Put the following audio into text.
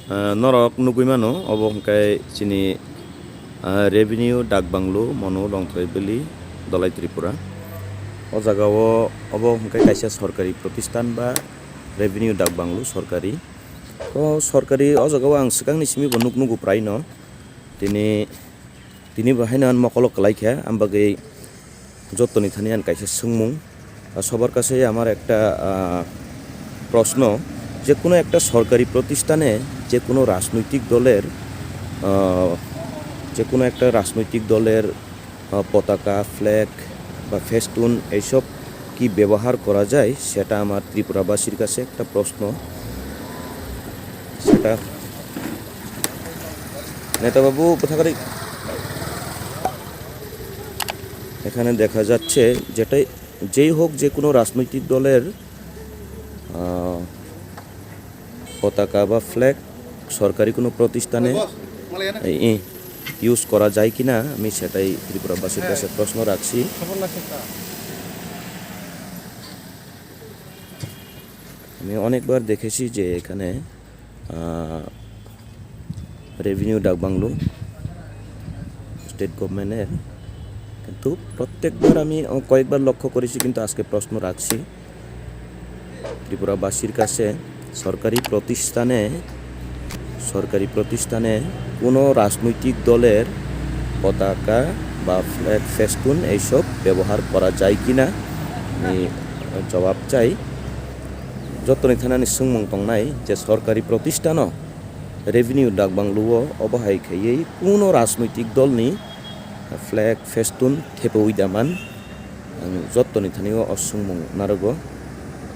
Norok nugui obo hingkai chini revenue dakbanglo mono longthai bili dolai Tripura. O jagao obo hingkai kaisa sorkari protistan ba revenue dakbanglo sorkari. O sorkari o jagao ang swkangni simi bo nuknugo prai no tini bahaina mokolo kalaikha ambagei jottoni thani an kaisa sungmung সবার কাছে আমার একটা প্রশ্ন যে কোনো একটা সরকারি প্রতিষ্ঠানে যে কোনো রাজনৈতিক দলের পতাকা ফ্ল্যাগ বা ফেস্টুন এইসব কি ব্যবহার করা যায় সেটা আমার ত্রিপুরাবাসীর কাছে একটা প্রশ্ন। সেটা নেতাবাবু কোথাকারই এখানে দেখা যাচ্ছে যেই হোক যে কোনো রাজনৈতিক দলের পতাকা বা ফ্ল্যাগ সরকারি কোনো প্রতিষ্ঠানে ইউজ করা যায় কিনা আমি সেটাই ত্রিপুরাবাসীর কাছে প্রশ্ন রাখছি। আমি অনেকবার দেখেছি যে এখানে রেভিনিউ ডাকবাংলো স্টেট গভর্নমেন্টের, কিন্তু প্রত্যেকবার আমি কয়েকবার লক্ষ্য করেছি, কিন্তু আজকে প্রশ্ন রাখছি ত্রিপুরাবাসীর কাছে। সরকারি প্রতিষ্ঠানে কোনো রাজনৈতিক দলের পতাকা বা ফ্ল্যাগ ফেস্টুন এইসব ব্যবহার করা যায় কিনা আমি জবাব চাই। যতনি থানানি সুংমung tongnaই যে সরকারি প্রতিষ্ঠানও রেভিনিউ ডাকবাংলো অবহাই খাইयै কোনো রাজনৈতিক দলনি flag festun thepo uidaman ang jottoni thanio asungmung narogo।